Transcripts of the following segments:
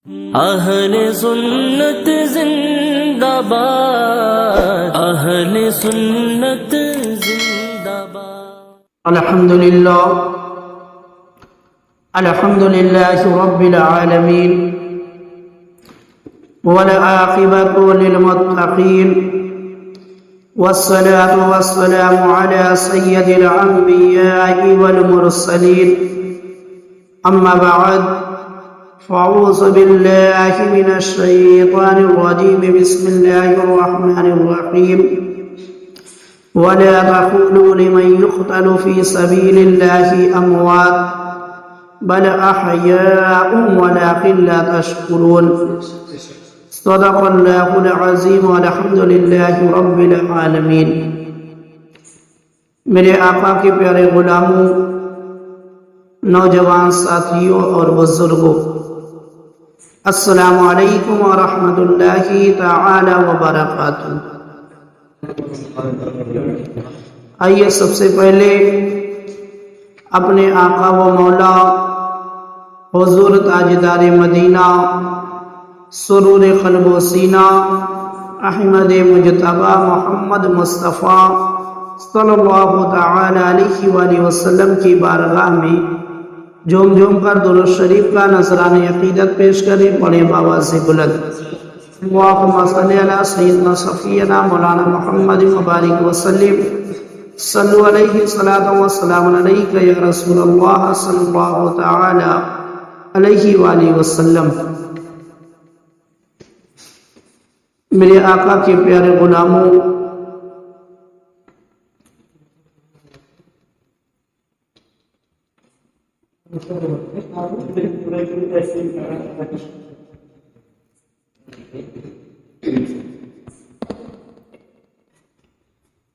اہل سنت زندہ باد، اہل سنت زندہ باد۔ الحمد للہ رب العالمین والعاقبۃ للمتقین والصلاة والسلام علی سید الانبیاء والمرسلین، اما بعد فاعوذ باللہ من الشیطان الرجیم، بسم اللہ الرحمن الرحیم۔ ولا تقولوا لمن يقتل في سبيل الله أموات بل أحياء ولكن لا تشكرون۔ صدق اللہ العظیم والحمد للہ رب العالمین۔ میرے آقا کے پیارے غلاموں، نوجوان ساتھیوں اور بزرگوں، السلام علیکم ورحمۃ اللہ تعالی وبرکاتہ۔ آئیے سب سے پہلے اپنے آقا و مولا حضور تاجدار مدینہ، سرور قلب و سینہ، احمد مجتبی محمد مصطفیٰ صلی اللہ تعالی علیہ وآلہ وسلم کی بارگاہ میں جھوم جھوم کر درود شریف کا نذرانہ عقیدت پیش کریں، پڑھیں بآواز بلند۔ اللہم صلی علی سیدنا صفینا مولانا محمد مبارک وسلم، صلو علیہ صلاۃ و سلام علیک یا رسول اللہ صلی اللہ تعالی علیہ وآلہ وسلم۔ میرے آقا کے پیارے غلاموں،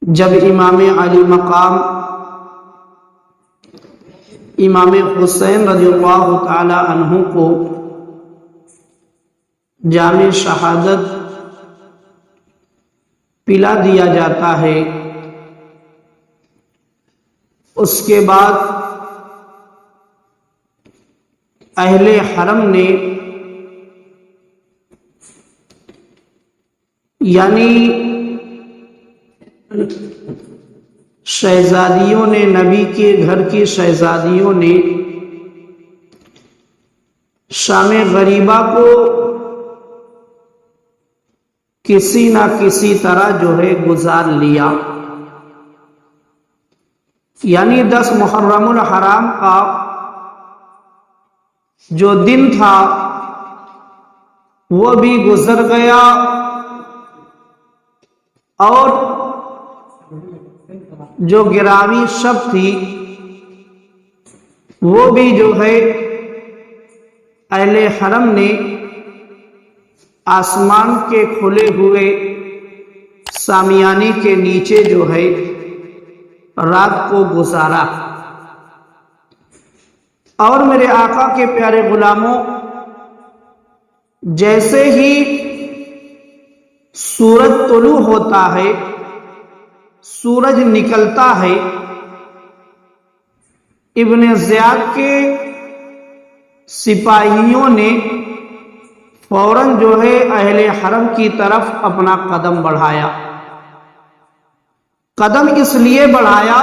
جب امام علی مقام امام حسین رضی اللہ تعالی عنہ کو جام شہادت پلا دیا جاتا ہے، اس کے بعد اہل حرم نے یعنی شہزادیوں نے، نبی کے گھر کی شہزادیوں نے شام غریبہ کو کسی نہ کسی طرح جو ہے گزار لیا، یعنی 10 محرم الحرام کا جو دن تھا وہ بھی گزر گیا، اور جو گرامی شب تھی وہ بھی جو ہے اہل حرم نے آسمان کے کھلے ہوئے سامیانے کے نیچے جو ہے رات کو گزارا۔ اور میرے آقا کے پیارے غلاموں، جیسے ہی سورج طلوع ہوتا ہے، سورج نکلتا ہے، ابن زیاد کے سپاہیوں نے فوراً جو ہے اہل حرم کی طرف اپنا قدم بڑھایا۔ قدم اس لیے بڑھایا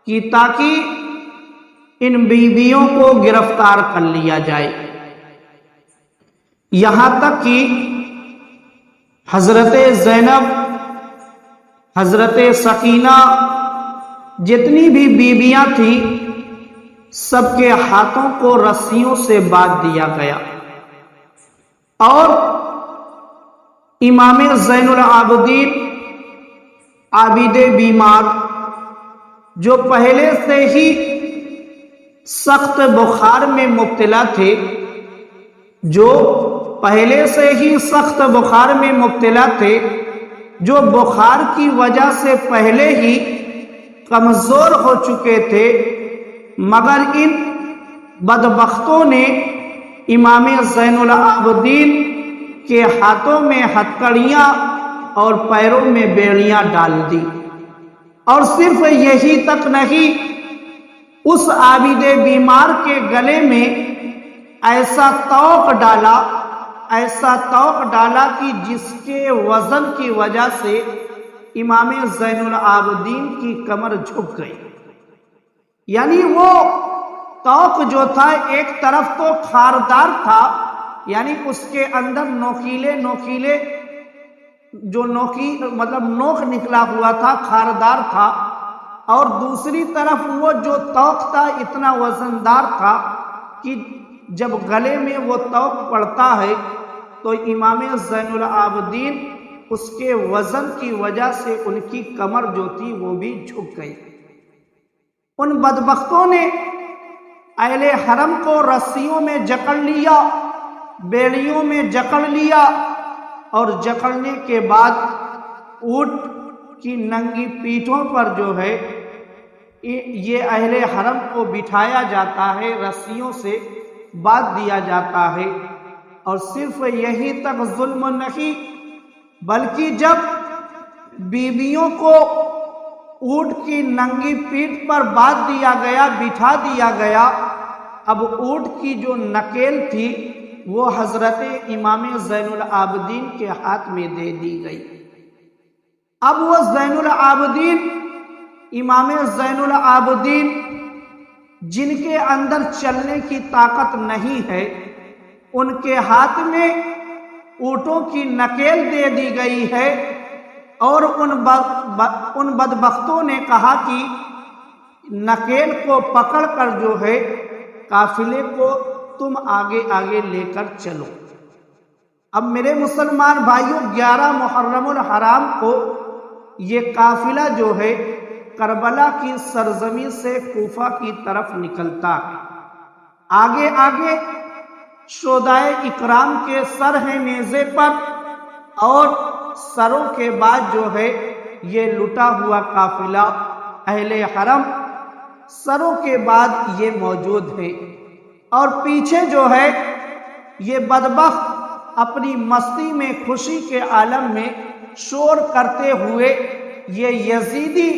کہ تاکہ ان بیویوں کو گرفتار کر لیا جائے، یہاں تک کہ حضرت زینب، حضرت سکینہ، جتنی بھی بیویاں تھیں سب کے ہاتھوں کو رسیوں سے باندھ دیا گیا، اور امام زین العابدین عابد بیمار جو پہلے سے ہی سخت بخار میں مبتلا تھے، جو بخار کی وجہ سے پہلے ہی کمزور ہو چکے تھے، مگر ان بدبختوں نے امام زین العابدین کے ہاتھوں میں ہتھکڑیاں اور پیروں میں بیڑیاں ڈال دی، اور صرف یہی تک نہیں، اس عابد بیمار کے گلے میں ایسا توق ڈالا کہ جس کے وزن کی وجہ سے امام زین العابدین کی کمر جھک گئی. یعنی وہ توق جو تھا ایک طرف تو خاردار تھا، یعنی اس کے اندر نوکیلے جو نوک نکلا ہوا تھا، خاردار تھا، اور دوسری طرف وہ جو توق تھا اتنا وزندار تھا کہ جب گلے میں وہ توق پڑتا ہے تو امام زین العابدین اس کے وزن کی وجہ سے ان کی کمر جو تھی وہ بھی جھک گئی. ان بدبختوں نے اہل حرم کو رسیوں میں جکڑ لیا، بیڑیوں میں جکڑ لیا، اور جکڑنے کے بعد اونٹ کی ننگی پیٹھوں پر جو ہے یہ اہل حرم کو بٹھایا جاتا ہے، رسیوں سے باندھ دیا جاتا ہے. اور صرف یہی تک ظلم نہیں، بلکہ جب بیویوں کو اونٹ کی ننگی پیٹھ پر باندھ دیا گیا، بٹھا دیا گیا، اب اونٹ کی جو نکیل تھی وہ حضرت امام زین العابدین کے ہاتھ میں دے دی گئی. اب وہ امام زین العابدین جن کے اندر چلنے کی طاقت نہیں ہے، ان کے ہاتھ میں اونٹوں کی نکیل دے دی گئی ہے، اور ان بدبختوں نے کہا کہ نکیل کو پکڑ کر جو ہے قافلے کو تم آگے لے کر چلو. اب میرے مسلمان بھائیوں، 11 محرم الحرام کو یہ قافلہ جو ہے کربلا کی سرزمین سے کوفہ کی طرف نکلتا ہے. آگے شہدائے اکرام کے سر ہیں نیزے پر، اور سروں کے بعد جو ہے یہ لٹا ہوا قافلہ اہل حرم سروں کے بعد یہ موجود ہے. اور پیچھے جو ہے یہ بدبخت اپنی مستی میں، خوشی کے عالم میں شور کرتے ہوئے یہ یزیدی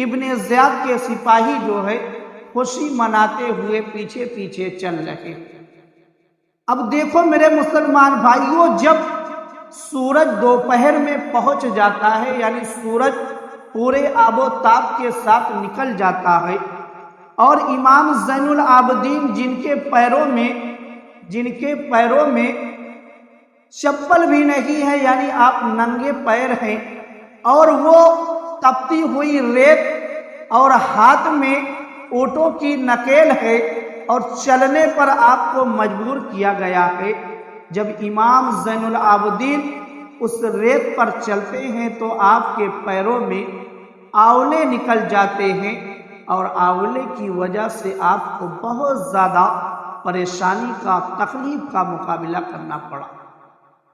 ابن زیاد کے سپاہی جو ہے خوشی مناتے ہوئے پیچھے چل رہے. اب دیکھو میرے مسلمان بھائیوں، جب سورج دوپہر میں پہنچ جاتا ہے، یعنی سورج پورے آب و تاب کے ساتھ نکل جاتا ہے، اور امام زین العابدین جن کے پیروں میں چپل بھی نہیں ہے، یعنی آپ ننگے پیر ہیں، اور وہ تپتی ہوئی ریت اور ہاتھ میں اونٹوں کی نکیل ہے، اور چلنے پر آپ کو مجبور کیا گیا ہے. جب امام زین العابدین اس ریت پر چلتے ہیں تو آپ کے پیروں میں آولے نکل جاتے ہیں، اور آولے کی وجہ سے آپ کو بہت زیادہ پریشانی کا، تکلیف کا مقابلہ کرنا پڑا.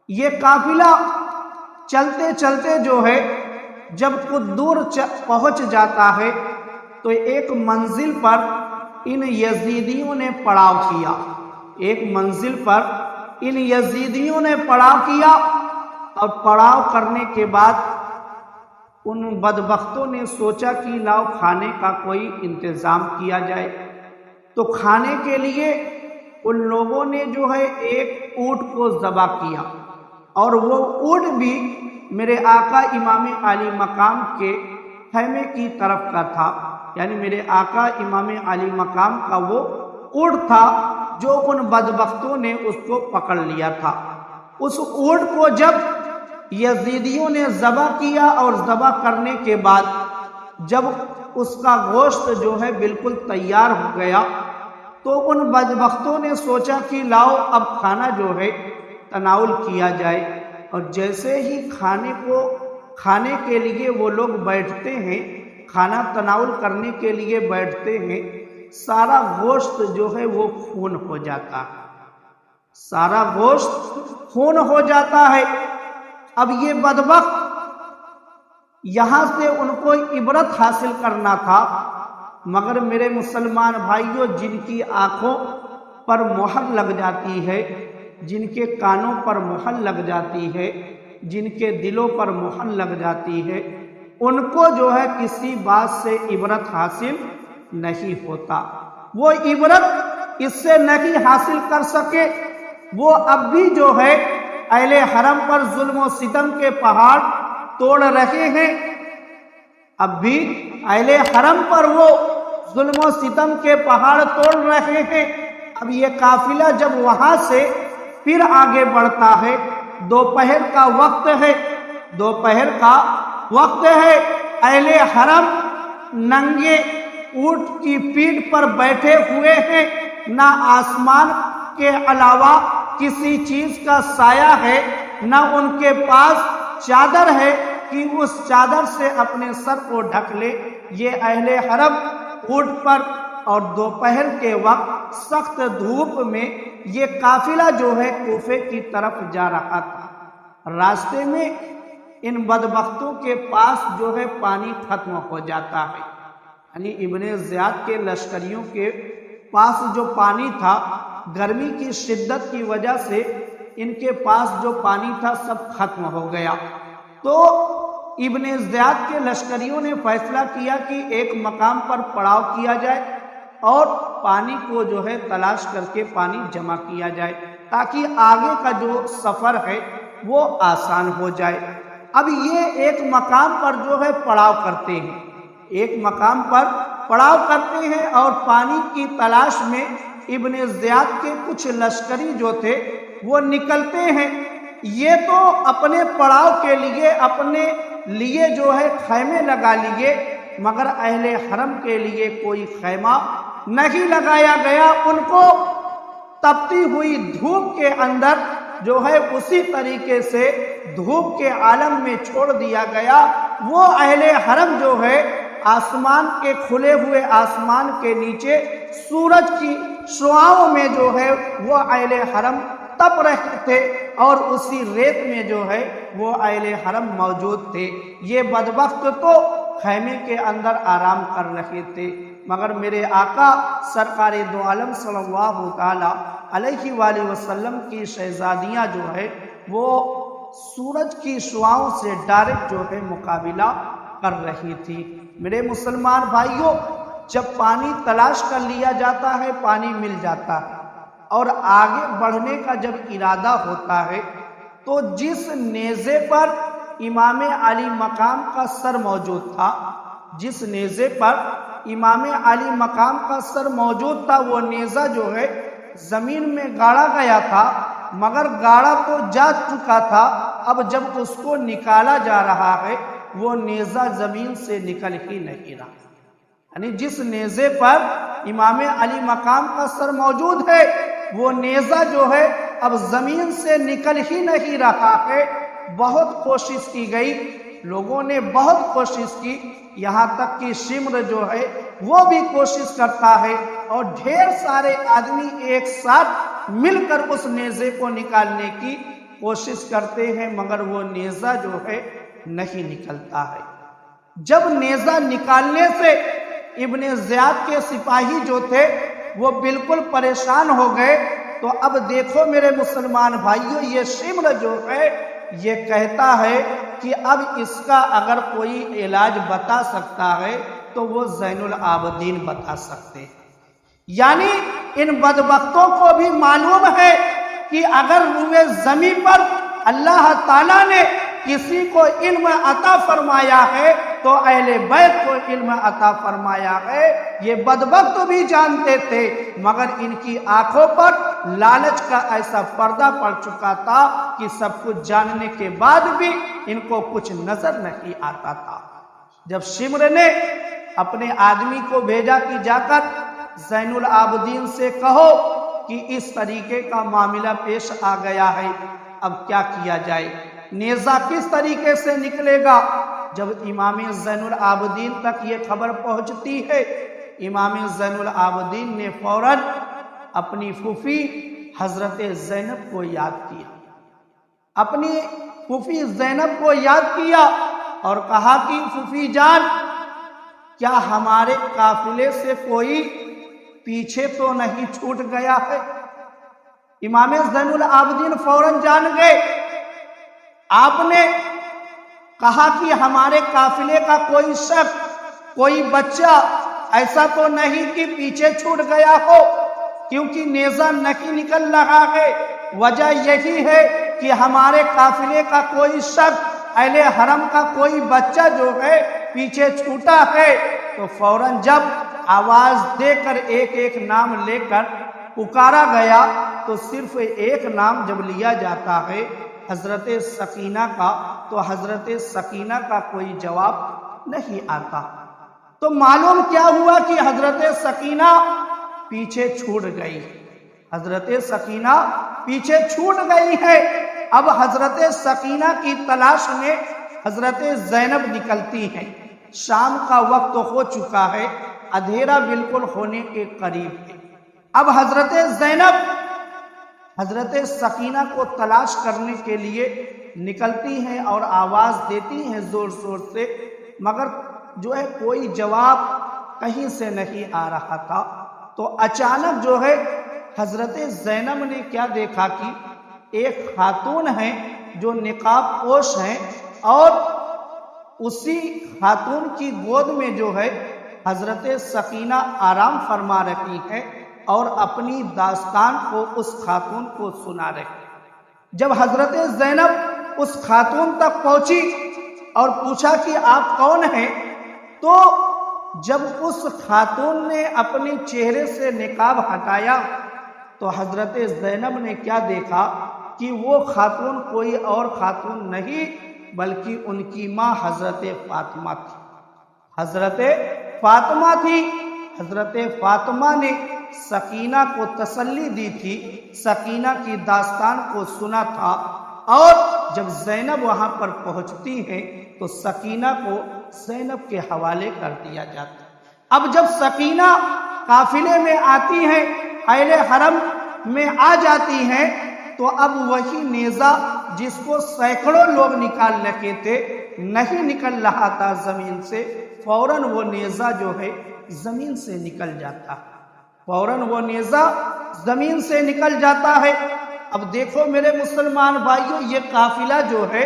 یہ قافلہ چلتے جو ہے جب کچھ دور پہنچ جاتا ہے تو ایک منزل پر ان یزیدیوں نے پڑاؤ کیا. اور پڑاؤ کرنے کے بعد ان بدبختوں نے سوچا کہ لاؤ کھانے کا کوئی انتظام کیا جائے. تو کھانے کے لیے ان لوگوں نے جو ہے ایک اونٹ کو ذبح کیا، اور وہ اونٹ بھی میرے آقا امام علی مقام کے خیمے کی طرف کا تھا. یعنی میرے آقا امام علی مقام کا وہ اونٹ تھا جو ان بدبختوں نے اس کو پکڑ لیا تھا. اس اونٹ کو جب یزیدیوں نے ذبح کیا، اور ذبح کرنے کے بعد جب اس کا گوشت جو ہے بالکل تیار ہو گیا تو ان بدبختوں نے سوچا کہ لاؤ اب کھانا جو ہے تناول کیا جائے. اور جیسے ہی کھانے کے لیے وہ لوگ بیٹھتے ہیں، کھانا تناول کرنے کے لیے بیٹھتے ہیں، سارا گوشت جو ہے وہ خون ہو جاتا ہے. سارا گوشت خون ہو جاتا ہے. اب یہ بدبخت یہاں سے ان کو عبرت حاصل کرنا تھا، مگر میرے مسلمان بھائیوں، جن کی آنکھوں پر مہر لگ جاتی ہے، جن کے کانوں پر مہر لگ جاتی ہے، جن کے دلوں پر مہر لگ جاتی ہے، ان کو جو ہے کسی بات سے عبرت حاصل نہیں ہوتا. وہ عبرت اس سے نہیں حاصل کر سکے، وہ اب بھی جو ہے اہل حرم پر ظلم و ستم کے پہاڑ توڑ رہے ہیں، اب بھی اہل حرم پر وہ ظلم و ستم کے پہاڑ توڑ رہے ہیں۔ اب یہ قافلہ جب وہاں سے پھر آگے بڑھتا ہے، دوپہر کا وقت ہے، دوپہر کا وقت ہے، اہل حرم ننگے اونٹ کی پیٹھ پر بیٹھے ہوئے ہیں، نہ آسمان کے علاوہ کسی چیز کا سایہ ہے، نہ ان کے پاس چادر ہے کہ اس چادر سے اپنے سر کو ڈھک لے۔ یہ اہل حرم اونٹ پر اور دوپہر کے وقت سخت دھوپ میں یہ قافلہ جو ہے کوفے کی طرف جا رہا تھا۔ راستے میں ان بدبختوں کے پاس جو ہے پانی ختم ہو جاتا ہے، یعنی ابن زیاد کے لشکریوں کے پاس جو پانی تھا، گرمی کی شدت کی وجہ سے ان کے پاس جو پانی تھا سب ختم ہو گیا۔ تو ابن زیاد کے لشکریوں نے فیصلہ کیا کہ ایک مقام پر پڑاؤ کیا جائے اور پانی کو جو ہے تلاش کر کے پانی جمع کیا جائے تاکہ آگے کا جو سفر ہے وہ آسان ہو جائے۔ اب یہ ایک مقام پر جو ہے پڑاؤ کرتے ہیں، ایک مقام پر پڑاؤ کرتے ہیں اور پانی کی تلاش میں ابن زیاد کے کچھ لشکری جو تھے وہ نکلتے ہیں۔ یہ تو اپنے پڑاؤ کے لیے اپنے لیے جو ہے خیمے لگا لیے، مگر اہل حرم کے لیے کوئی خیمہ نہیں لگایا گیا۔ ان کو تپتی ہوئی دھوپ کے اندر جو ہے اسی طریقے سے دھوپ کے عالم میں چھوڑ دیا گیا۔ وہ اہل حرم جو ہے آسمان کے کھلے ہوئے آسمان کے نیچے سورج کی شعاؤں میں جو ہے وہ اہل حرم تپ رہے تھے اور اسی ریت میں جو ہے وہ اہل حرم موجود تھے۔ یہ بدبخت تو خیمے کے اندر آرام کر رہے تھے، مگر میرے آقا سرکار دو عالم صلی اللہ تعالی علیہ وآلہ وسلم کی شہزادیاں جو ہے وہ سورج کی شعاؤں سے ڈائریکٹ جو ہے مقابلہ کر رہی تھی۔ میرے مسلمان بھائیوں، جب پانی تلاش کر لیا جاتا ہے پانی مل جاتا ہے اور آگے بڑھنے کا جب ارادہ ہوتا ہے تو جس نیزے پر امام علی مقام کا سر موجود تھا، جس نیزے پر امام علی مقام کا سر موجود تھا، وہ نیزہ جو ہے زمین میں گاڑا گیا تھا، مگر گاڑا تو جا چکا تھا۔ اب جب اس کو نکالا جا رہا ہے وہ نیزہ زمین سے نکل ہی نہیں رہا، یعنی جس نیزے پر امام علی مقام کا سر موجود ہے وہ نیزہ جو ہے اب زمین سے نکل ہی نہیں رہا ہے۔ بہت کوشش کی گئی، لوگوں نے بہت کوشش کی، یہاں تک کہ شمر جو ہے وہ بھی کوشش کرتا ہے اور ڈھیر سارے آدمی ایک ساتھ مل کر اس نیزے کو نکالنے کی کوشش کرتے ہیں، مگر وہ نیزہ جو ہے نہیں نکلتا ہے۔ جب نیزہ نکالنے سے ابن زیاد کے سپاہی جو تھے وہ بالکل پریشان ہو گئے، تو اب دیکھو میرے مسلمان بھائیوں، یہ شمر جو ہے یہ کہتا ہے کہ اب اس کا اگر کوئی علاج بتا سکتا ہے تو وہ زین العابدین بتا سکتے ہیں۔ یعنی ان بدبختوں کو بھی معلوم ہے کہ اگر روئے زمین پر اللہ تعالیٰ نے کسی کو علم عطا فرمایا ہے تو اہل بیت کو علم عطا فرمایا ہے۔ یہ بدبخت بھی جانتے تھے، مگر ان کی آنکھوں پر لالچ کا ایسا پردہ پڑ چکا تھا کہ سب کچھ جاننے کے بعد بھی ان کو کچھ نظر نہیں آتا تھا۔ جب شمر نے اپنے آدمی کو بھیجا کہ جا کر زین العابدین سے کہو کہ اس طریقے کا معاملہ پیش آ گیا ہے، اب کیا کیا جائے، نیزہ کس طریقے سے نکلے گا۔ جب امام زین العابدین تک یہ خبر پہنچتی ہے، امام زین العابدین نے فوراً اپنی پھوپھی حضرت زینب کو یاد کیا، اپنی پھوپھی زینب کو یاد کیا اور کہا کہ پھوپھی جان، کیا ہمارے قافلے سے کوئی پیچھے تو نہیں چھوٹ گیا ہے؟ امام زین العابدین فوراً جان گئے۔ آپ نے کہا کہ ہمارے قافلے کا کوئی شخص، کوئی بچہ ایسا تو نہیں کہ پیچھے چھوٹ گیا ہو۔ کیونکہ نیزہ نہیں نکل رہا ہے، وجہ یہی ہے کہ ہمارے قافلے کا کوئی شخص، اہل حرم کا کوئی بچہ جو ہے پیچھے چھوٹا ہے، تو فوراً جب آواز دے کر ایک ایک نام لے کر پکارا گیا تو صرف ایک نام جب لیا جاتا ہے حضرت سکینہ کا، تو حضرت سکینہ کا کوئی جواب نہیں آتا۔ تو معلوم کیا ہوا کہ حضرت سکینہ پیچھے چھوٹ گئی، حضرت سکینہ پیچھے چھوٹ گئی ہے۔ اب حضرت سکینہ کی تلاش میں حضرت زینب نکلتی ہیں۔ شام کا وقت ہو چکا ہے، اندھیرا بالکل ہونے کے قریب ہے۔ اب حضرت زینب حضرت سکینہ کو تلاش کرنے کے لیے نکلتی ہیں اور آواز دیتی ہیں زور زور سے، مگر جو ہے کوئی جواب کہیں سے نہیں آ رہا تھا۔ تو اچانک جو ہے حضرت زینب نے کیا دیکھا کہ ایک خاتون ہے جو نقاب پوش ہیں، اور اسی خاتون کی گود میں جو ہے حضرت سکینہ آرام فرما رہی ہے اور اپنی داستان کو اس خاتون کو سنا رہی۔ جب حضرت زینب اس خاتون تک پہنچی اور پوچھا کہ آپ کون ہیں، تو جب اس خاتون نے اپنے چہرے سے نقاب ہٹایا تو حضرت زینب نے کیا دیکھا کہ وہ خاتون کوئی اور خاتون نہیں بلکہ ان کی ماں حضرت فاطمہ تھی۔ حضرت فاطمہ تھی۔ حضرت فاطمہ نے سکینہ کو تسلی دی تھی، سکینہ کی داستان کو سنا تھا، اور جب زینب وہاں پر پہنچتی ہے تو سکینہ کو زینب کے حوالے کر دیا جاتا۔ اب جب سکینہ قافلے میں آتی ہیں، اہل حرم میں آ جاتی ہیں، تو اب وہی نیزہ جس کو سینکڑوں لوگ نکال رکھے تھے نہیں نکل رہا تھا زمین سے، فوراً وہ نیزہ جو ہے زمین سے نکل جاتا ہے، فوراً وہ نیزہ زمین سے نکل جاتا ہے۔ اب دیکھو میرے مسلمان بھائیوں، یہ قافلہ جو ہے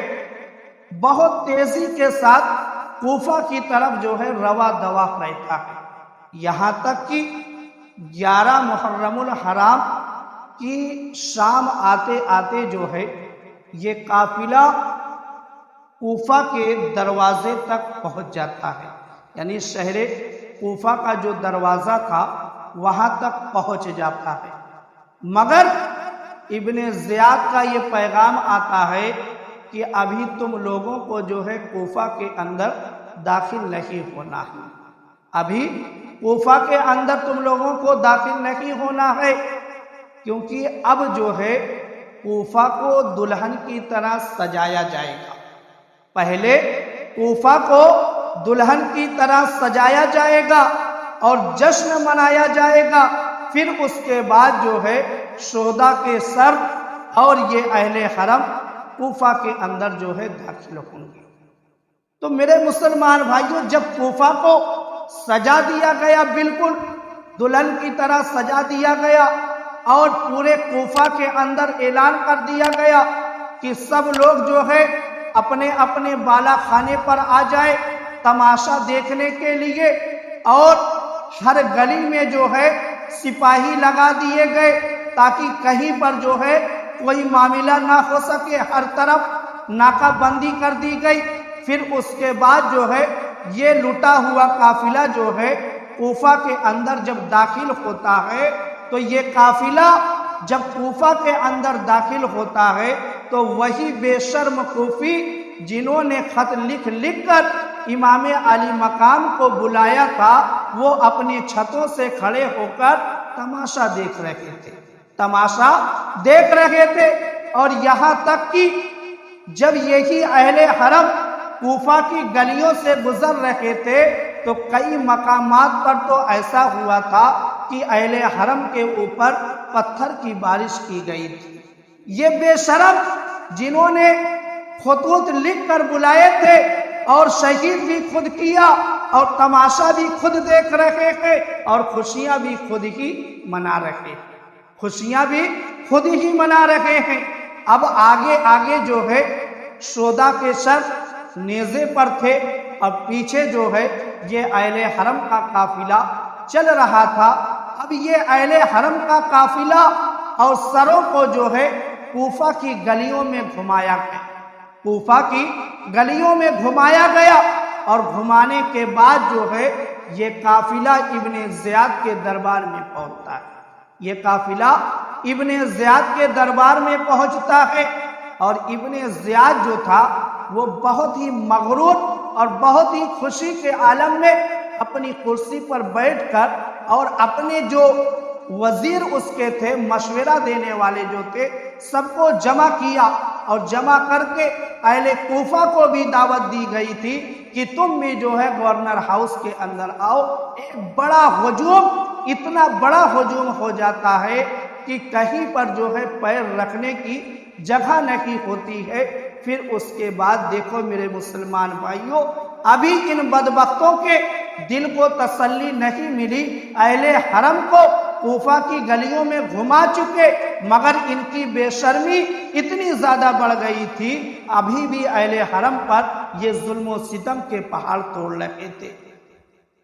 بہت تیزی کے ساتھ کوفہ کی طرف جو ہے رواں دواں رہتا ہے، یہاں تک کہ 11 محرم الحرام کی شام آتے آتے جو ہے یہ قافلہ کوفہ کے دروازے تک پہنچ جاتا ہے، یعنی شہر کوفہ کا جو دروازہ تھا وہاں تک پہنچ جاتا ہے، مگر ابن زیاد کا یہ پیغام آتا ہے کہ ابھی تم لوگوں کو جو ہے کوفہ کے اندر داخل نہیں ہونا ہے، ابھی کوفہ کے اندر تم لوگوں کو داخل نہیں ہونا ہے، کیونکہ اب جو ہے کوفہ کو دلہن کی طرح سجایا جائے گا۔ پہلے کوفہ کو دلہن کی طرح سجایا جائے گا اور جشن منایا جائے گا، پھر اس کے بعد جو ہے شہداء کے سر اور یہ اہل حرم کوفہ کے اندر جو ہے داخل ہوں گے۔ تو میرے مسلمان بھائیوں، جب کوفہ کو سجا دیا گیا، بالکل دلہن کی طرح سجا دیا گیا، اور پورے کوفہ کے اندر اعلان کر دیا گیا کہ سب لوگ جو ہے اپنے اپنے بالا خانے پر آ جائے تماشا دیکھنے کے لیے، اور ہر گلی میں جو ہے سپاہی لگا دیے گئے تاکہ کہیں پر جو ہے کوئی معاملہ نہ ہو سکے، ہر طرف ناکہ بندی کر دی گئی۔ پھر اس کے بعد جو ہے یہ لٹا ہوا قافلہ جو ہے کوفہ کے اندر جب داخل ہوتا ہے، تو یہ قافلہ جب کوفہ کے اندر داخل ہوتا ہے تو وہی بے شرم کوفی جنہوں نے خط لکھ کر امام علی مقام کو بلایا تھا، وہ اپنی چھتوں سے کھڑے ہو کر تماشا دیکھ رہے تھے، تماشا دیکھ رہے تھے۔ اور یہاں تک کہ جب یہی اہل حرم کوفہ کی گلیوں سے گزر رہے تھے تو کئی مقامات پر تو ایسا ہوا تھا کہ اہل حرم کے اوپر پتھر کی بارش کی گئی تھی۔ یہ بے شرم جنہوں نے خطوط لکھ کر بلائے تھے اور شہید بھی خود کیا اور تماشا بھی خود دیکھ رہے ہیں اور خوشیاں بھی خود ہی منا رہے ہیں، خوشیاں بھی خود ہی منا رہے ہیں۔ اب آگے آگے جو ہے شہداء کے سر نیزے پر تھے اور پیچھے جو ہے یہ اہل حرم کا قافلہ چل رہا تھا۔ اب اب یہ اہل حرم کا قافلہ اور سروں کو جو ہے کوفہ کی گلیوں میں گھمایا گیا، کوفہ کی گلیوں میں گھمایا گیا، اور گھمانے کے بعد جو ہے یہ قافلہ ابن زیاد کے دربار میں پہنچتا ہے، یہ قافلہ ابن زیاد کے دربار میں پہنچتا ہے، اور ابن زیاد جو تھا وہ بہت ہی مغرور اور بہت ہی خوشی کے عالم میں اپنی کرسی پر بیٹھ کر اور اپنے جو وزیر اس کے تھے، مشورہ دینے والے جو تھے، سب کو جمع کیا، اور جمع کر کے اہل کوفہ کو بھی دعوت دی گئی تھی کہ تم بھی جو ہے گورنر ہاؤس کے اندر آؤ۔ ایک بڑا ہجوم، اتنا بڑا ہجوم ہو جاتا ہے کہ کہیں پر جو ہے پیر رکھنے کی جگہ نہیں ہوتی ہے۔ پھر اس کے بعد دیکھو میرے مسلمان بھائیوں، ابھی ان بدبختوں کے دل کو تسلی نہیں ملی، اہل حرم کو کوفہ کی گلیوں میں گھما چکے، مگر ان کی بے شرمی اتنی زیادہ بڑھ گئی تھی، ابھی بھی اہل حرم پر یہ ظلم و ستم کے پہاڑ توڑ رہے تھے۔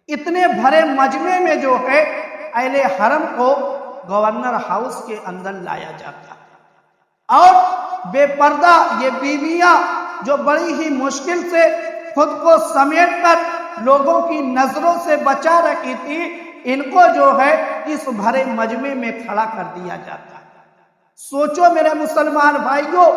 اتنے بھرے مجمع میں جو ہے اہل حرم کو گورنر ہاؤس کے اندر لایا جاتا ہے، اور بے پردہ یہ بیویاں جو بڑی ہی مشکل سے خود کو سمیٹ کر لوگوں کی نظروں سے بچا رکھی تھی، ان کو جو ہے اس بھرے مجمع میں کھڑا کر دیا جاتا ہے۔ سوچو میرے مسلمان بھائیوں،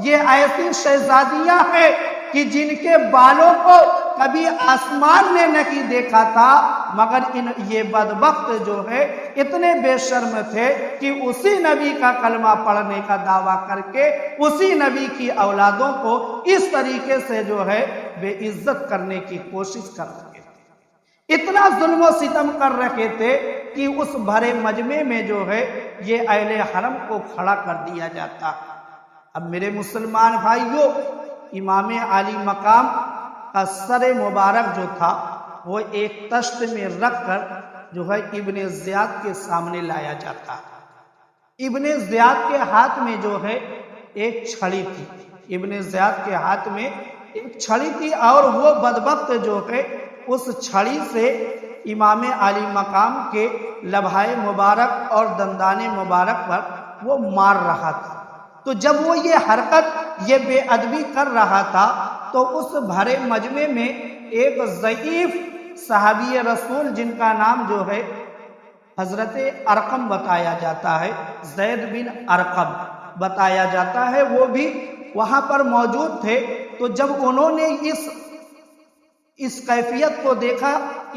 یہ ایسی شہزادیاں ہیں کہ جن کے بالوں کو کبھی آسمان نے نہیں دیکھا تھا، مگر یہ بدبخت جو ہے اتنے بے شرم تھے کہ اسی نبی کا کلمہ پڑھنے کا دعویٰ کر کے اسی نبی کی اولادوں کو اس طریقے سے جو ہے بے عزت کرنے کی کوشش کر رہے تھے، اتنا ظلم و ستم کر رہے تھے کہ اس بھرے مجمع میں جو ہے یہ اہل حرم کو کھڑا کر دیا جاتا۔ اب میرے مسلمان بھائیوں، امام عالی مقام کا سر مبارک جو تھا وہ ایک تشت میں رکھ کر جو ہے ابن زیاد کے سامنے لایا جاتا۔ ابن زیاد کے ہاتھ میں جو ہے ایک چھڑی تھی، ابن زیاد کے ہاتھ میں ایک چھڑی تھی، اور وہ بدبخت جو ہے اس چھڑی سے امام عالی مقام کے لبہائے مبارک اور دندان مبارک پر وہ مار رہا تھا۔ تو جب وہ یہ حرکت، یہ بے ادبی کر رہا تھا، تو اس بھرے مجمع میں ایک ضعیف صحابی رسول جن کا نام جو ہے حضرت ارقم بتایا جاتا ہے، زید بن ارقم بتایا جاتا ہے، وہ بھی وہاں پر موجود تھے۔ تو جب انہوں نے اس کیفیت کو دیکھا،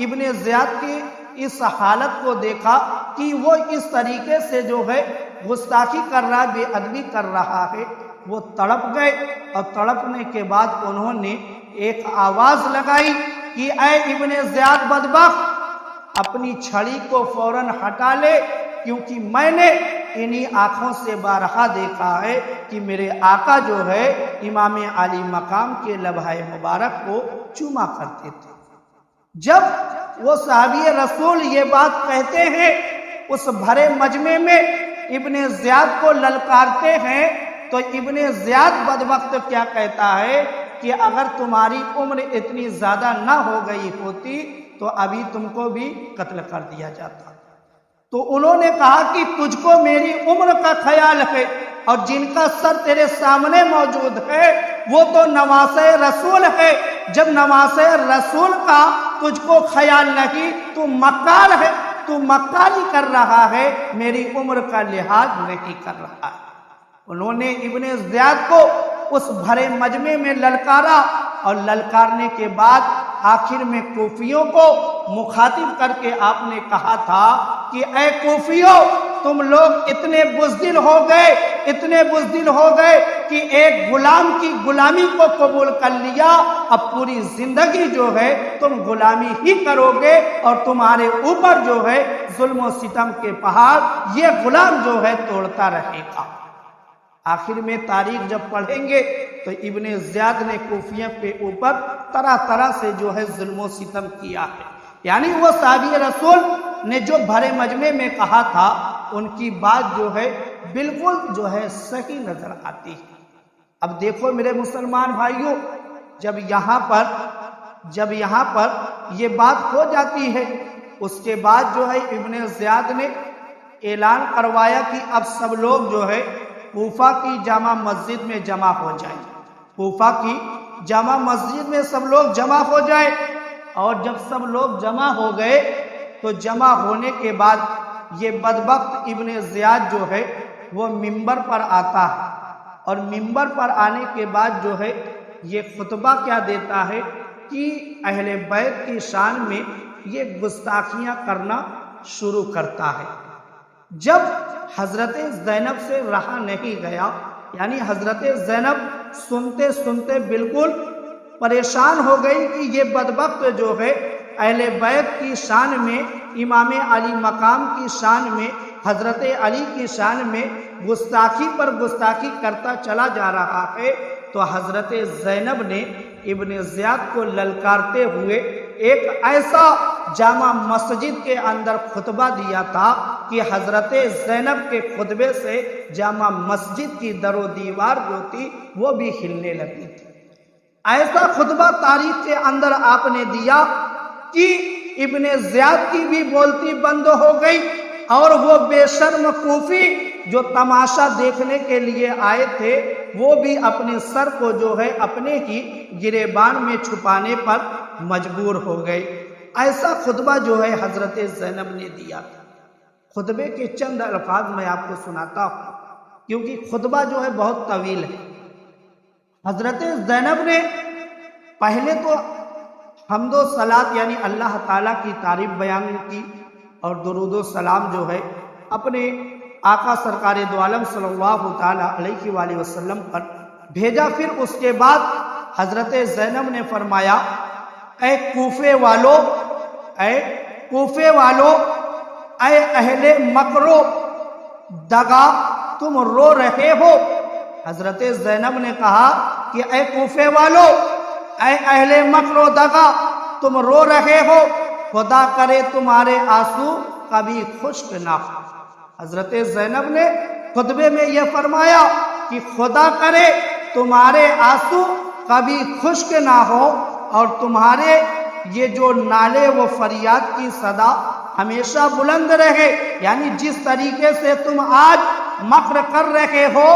ابن زیاد کی اس حالت کو دیکھا کہ وہ اس طریقے سے جو ہے گستاخی کر رہا، بے ادبی کر رہا ہے، وہ تڑپ گئے، اور تڑپنے کے بعد انہوں نے ایک آواز لگائی کہ اے ابن زیاد بدبخت، اپنی چھڑی کو فوراً ہٹا لے، کیونکہ میں نے انہی آنکھوں سے بارہا دیکھا ہے کہ میرے آقا جو ہے امام عالی مقام کے لبہائے مبارک کو چوما کرتے تھے۔ جب وہ صحابی رسول یہ بات کہتے ہیں، اس بھرے مجمع میں ابن زیاد کو للکارتے ہیں، تو ابن زیاد بدبخت کیا کہتا ہے کہ اگر تمہاری عمر اتنی زیادہ نہ ہو گئی ہوتی تو ابھی تم کو بھی قتل کر دیا جاتا۔ تو انہوں نے کہا کہ تجھ کو میری عمر کا خیال ہے، اور جن کا سر تیرے سامنے موجود ہے وہ تو نواسہ رسول ہے، جب نواسہ رسول کا تجھ کو خیال نہیں، تو مکار ہے، تو مکاری کر رہا ہے، میری عمر کا لحاظ نہیں کر رہا ہے۔ انہوں نے ابن زیاد کو اس بھرے مجمع میں للکارا، اور للکارنے کے بعد آخر میں کوفیوں کو مخاطب کر کے آپ نے کہا تھا کہ اے کوفیوں، تم لوگ اتنے بزدل ہو گئے، اتنے بزدل ہو گئے کہ ایک غلام کی غلامی کو قبول کر لیا، اب پوری زندگی جو ہے تم غلامی ہی کرو گے، اور تمہارے اوپر جو ہے ظلم و ستم کے پہاڑ یہ غلام جو ہے توڑتا رہے گا۔ آخر میں تاریخ جب پڑھیں گے تو ابن زیاد نے کوفیوں کے اوپر طرح طرح سے جو ہے ظلم و ستم کیا ہے، یعنی وہ صحابی رسول نے جو بھرے مجمع میں کہا تھا ان کی بات جو ہے بالکل جو ہے صحیح نظر آتی ہے۔ اب دیکھو میرے مسلمان بھائیوں، جب یہاں پر یہ بات ہو جاتی ہے اس کے بعد جو ہے ابن زیاد نے اعلان کروایا کہ اب سب لوگ جو ہے کوفہ کی جامع مسجد میں جمع ہو جائیں، کوفہ کی جامع مسجد میں سب لوگ جمع ہو جائیں۔ اور جب سب لوگ جمع ہو گئے تو جمع ہونے کے بعد یہ بدبخت ابن زیاد جو ہے وہ منبر پر آتا ہے، اور منبر پر آنے کے بعد جو ہے یہ خطبہ کیا دیتا ہے کہ اہل بیت کی شان میں یہ گستاخیاں کرنا شروع کرتا ہے۔ جب حضرت زینب سے رہا نہیں گیا، یعنی حضرت زینب سنتے سنتے بالکل پریشان ہو گئی کہ یہ بدبخت جو ہے اہل بیت کی شان میں، امام علی مقام کی شان میں، حضرت علی کی شان میں گستاخی پر گستاخی کرتا چلا جا رہا ہے، تو حضرت زینب نے ابن زیاد کو للکارتے ہوئے ایک ایسا جامع مسجد کے اندر خطبہ دیا تھا کہ حضرت زینب کے خطبے سے جامع مسجد کی در و دیوار جو تھی وہ بھی ہلنے لگی تھی۔ ایسا خطبہ تاریخ کے اندر آپ نے دیا کہ ابن زیاد کی بھی بولتی بند ہو گئی، اور وہ بے شرم کوفی جو تماشا دیکھنے کے لیے آئے تھے وہ بھی اپنے سر کو جو ہے اپنے ہی گریبان میں چھپانے پر مجبور ہو گئے۔ ایسا خطبہ جو ہے حضرت زینب نے دیا تھا۔ خطبے کے چند الفاظ میں آپ کو سناتا ہوں کیونکہ خطبہ جو ہے بہت طویل ہے۔ حضرت زینب نے پہلے تو حمد و صلات یعنی اللہ تعالیٰ کی تعریف بیان کی اور درود و سلام جو ہے اپنے آقا سرکار دو عالم صلی اللہ تعالیٰ علیہ وآلہ وسلم پر بھیجا۔ پھر اس کے بعد حضرت زینب نے فرمایا، اے کوفے والو، اے کوفے والو، اے اہل مکر و دغا، تم رو رہے ہو۔ حضرت زینب نے کہا کہ اے کوفے والو، اے اہل مکر و دغا، تم رو رہے ہو، خدا کرے تمہارے آنسو کبھی خشک نہ ہو۔ حضرت زینب نے خطبے میں یہ فرمایا کہ خدا کرے تمہارے آنسو کبھی خشک نہ ہو، اور تمہارے یہ جو نالے و فریاد کی صدا ہمیشہ بلند رہے، یعنی جس طریقے سے تم آج مکر کر رہے ہو،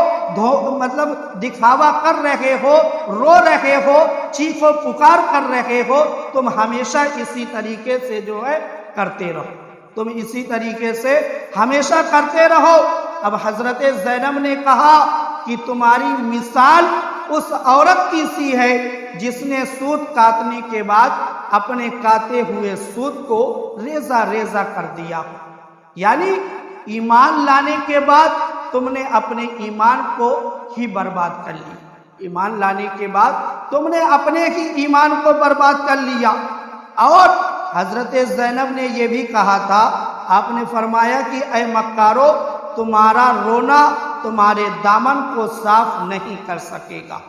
مطلب دکھاوا کر رہے ہو، رو رہے ہو، چیخ و پکار کر رہے ہو، تم ہمیشہ اسی طریقے سے جو ہے کرتے رہو، تم اسی طریقے سے ہمیشہ کرتے رہو۔ اب حضرت زینب نے کہا کہ تمہاری مثال اس عورت کی سی ہے جس نے سوت کاٹنے کے بعد اپنے کاٹے ہوئے سوت کو ریزہ ریزہ کر دیا، یعنی ایمان لانے کے بعد تم نے اپنے ایمان کو ہی برباد کر لیا، ایمان لانے کے بعد تم نے اپنے ہی ایمان کو برباد کر لیا۔ اور حضرت زینب نے یہ بھی کہا تھا، آپ نے فرمایا کہ اے مکارو، تمہارا رونا تمہارے دامن کو صاف نہیں کر سکے گا،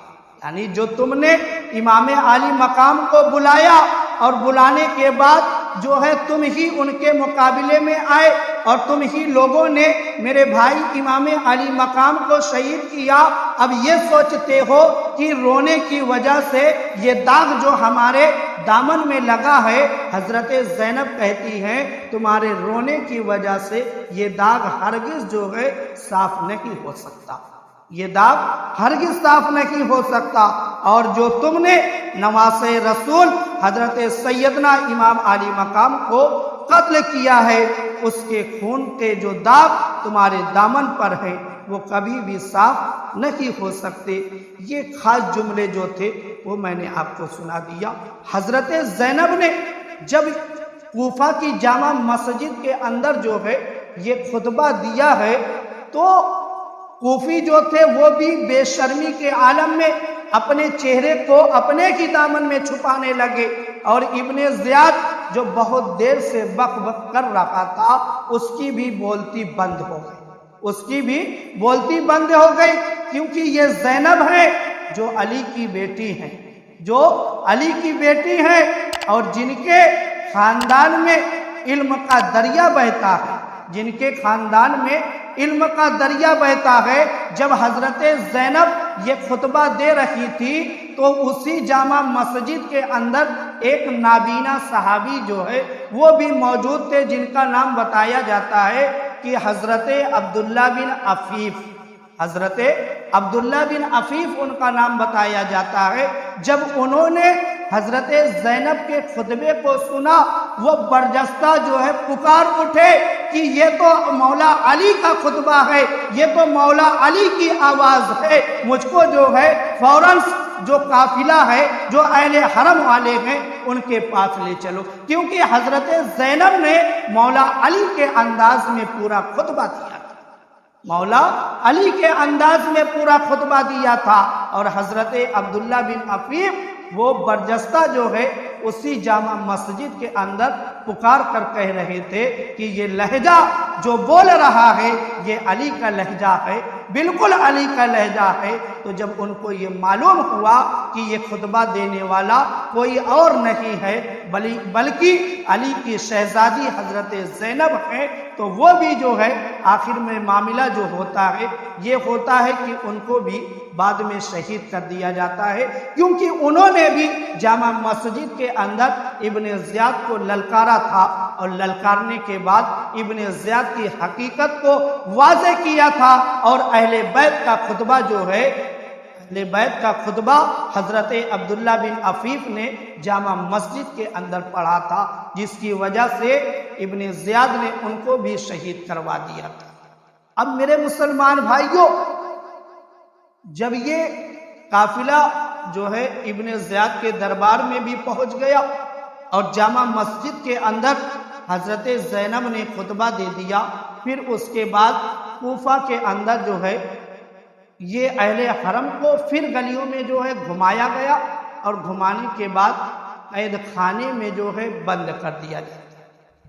یعنی جو تم نے امام عالی مقام کو بلایا اور بلانے کے بعد جو ہے تم ہی ان کے مقابلے میں آئے اور تم ہی لوگوں نے میرے بھائی امام علی مقام کو شہید کیا، اب یہ سوچتے ہو کہ رونے کی وجہ سے یہ داغ جو ہمارے دامن میں لگا ہے، حضرت زینب کہتی ہیں تمہارے رونے کی وجہ سے یہ داغ ہرگز جو ہے صاف نہیں ہو سکتا، یہ داغ ہرگز صاف نہیں ہو سکتا، اور جو تم نے نواسۂ رسول حضرت سیدنا امام علی مقام کو قتل کیا ہے، اس کے خون کے جو داغ تمہارے دامن پر ہے وہ کبھی بھی صاف نہیں ہو سکتے۔ یہ خاص جملے جو تھے وہ میں نے آپ کو سنا دیا۔ حضرت زینب نے جب کوفہ کی جامع مسجد کے اندر جو ہے یہ خطبہ دیا ہے تو کوفی جو تھے وہ بھی بے شرمی کے عالم میں اپنے چہرے کو اپنے ہی دامن میں چھپانے لگے، اور ابن زیاد جو بہت دیر سے بک بک کر رہا تھا اس کی بھی بولتی بند ہو گئی، اس کی بھی بولتی بند ہو گئی، کیونکہ یہ زینب ہے جو علی کی بیٹی ہیں، جو علی کی بیٹی ہیں، اور جن کے خاندان میں علم کا دریا بہتا ہے، جن کے خاندان میں علم کا دریا بہتا ہے۔ جب حضرت زینب یہ خطبہ دے رہی تھی تو اسی جامع مسجد کے اندر ایک نابینا صحابی جو ہے وہ بھی موجود تھے، جن کا نام بتایا جاتا ہے کہ حضرت عبداللہ بن عفیف، حضرت عبداللہ بن عفیف ان کا نام بتایا جاتا ہے۔ جب انہوں نے حضرت زینب کے خطبے کو سنا، وہ برجستہ جو ہے پکار اٹھے کہ یہ تو مولا علی کا خطبہ ہے، یہ تو مولا علی کی آواز ہے، مجھ کو جو ہے فوراً جو قافلہ ہے، جو اہل حرم والے ہیں، ان کے پاس لے چلو، کیونکہ حضرت زینب نے مولا علی کے انداز میں پورا خطبہ دیا تھا، مولا علی کے انداز میں پورا خطبہ دیا تھا۔ اور حضرت عبداللہ بن عفیف وہ برجستہ جو ہے اسی جامع مسجد کے اندر پکار کر کہہ رہے تھے کہ یہ لہجہ جو بول رہا ہے یہ علی کا لہجہ ہے، بالکل علی کا لہجہ ہے۔ تو جب ان کو یہ معلوم ہوا کہ یہ خطبہ دینے والا کوئی اور نہیں ہے بلکہ علی کی شہزادی حضرت زینب ہے، تو وہ بھی جو ہے آخر میں معاملہ جو ہوتا ہے یہ ہوتا ہے کہ ان کو بھی بعد میں شہید کر دیا جاتا ہے، کیونکہ انہوں نے بھی جامع مسجد کے اندر ابن زیاد کو للکارا تھا، اور للکارنے کے بعد ابن زیاد کی حقیقت کو واضح کیا تھا، اور اہل بیت کا خطبہ جو ہے، اہل بیت کا خطبہ حضرت عبداللہ بن عفیف نے جامع مسجد کے اندر پڑھا تھا، جس کی وجہ سے ابن زیاد نے ان کو بھی شہید کروا دیا تھا۔ اب میرے مسلمان بھائیوں، جب یہ قافلہ جو ہے ابن زیاد کے دربار میں بھی پہنچ گیا اور جامع مسجد کے اندر حضرت زینب نے خطبہ دے دیا، پھر اس کے بعد کوفہ کے اندر جو ہے یہ اہل حرم کو پھر گلیوں میں جو ہے گھمایا گیا، اور گھمانے کے بعد قید خانے میں جو ہے بند کر دیا جاتا ہے،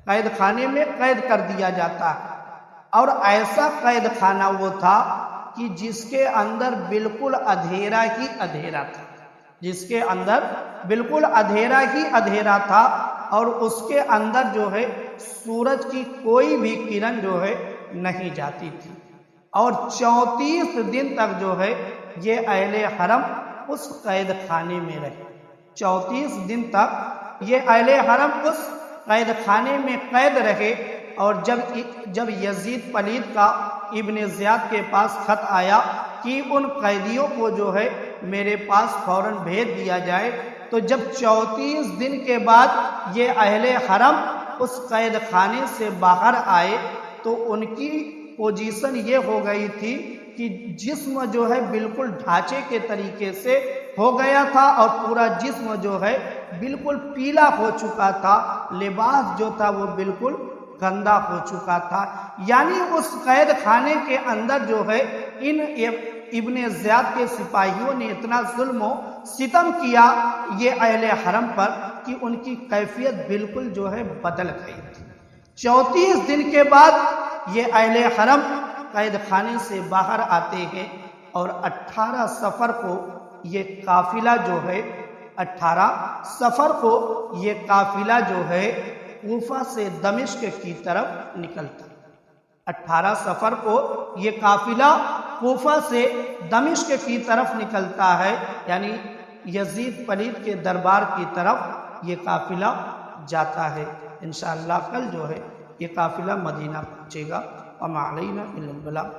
قید خانے میں قید کر دیا جاتا ہے۔ اور ایسا قید خانہ وہ تھا کہ جس کے اندر بالکل اندھیرا ہی اندھیرا تھا، جس کے اندر بالکل اندھیرا ہی اندھیرا تھا، اور اس کے اندر جو ہے سورج کی کوئی بھی کرن جو ہے نہیں جاتی تھی، اور 34 دن تک جو ہے یہ اہل حرم اس قید خانے میں رہے، 34 دن تک یہ اہل حرم اس قید خانے میں قید رہے۔ اور جب یزید پلید کا ابن زیاد کے پاس خط آیا کہ ان قیدیوں کو جو ہے میرے پاس فوراً بھیج دیا جائے، تو جب 34 دن کے بعد یہ اہل حرم اس قید خانے سے باہر آئے تو ان کی پوزیشن یہ ہو گئی تھی کہ جسم جو ہے بالکل ڈھانچے کے طریقے سے ہو گیا تھا، اور پورا جسم جو ہے بالکل پیلا ہو چکا تھا، لباس جو تھا وہ بالکل گندا ہو چکا تھا۔ یعنی اس قید خانے کے اندر جو ہے ان ابن زیاد کے سپاہیوں نے اتنا ظلم و ستم کیا یہ اہل حرم پر کہ ان کی کیفیت بالکل جو ہے بدل گئی تھی۔ 34 دن کے بعد یہ اہل حرم قید خانے سے باہر آتے ہیں، اور 18 صفر کو یہ قافلہ جو ہے 18 صفر کو یہ قافلہ جو ہے کوفہ سے دمشق کی طرف نکلتا ہے۔ 18 صفر کو یہ قافلہ کوفہ سے دمشق کی طرف نکلتا ہے، یعنی یزید پلید کے دربار کی طرف یہ قافلہ جاتا ہے۔ انشاءاللہ کل جو ہے یہ قافلہ مدینہ پہنچے گا۔ وما علینا الا البلاغ۔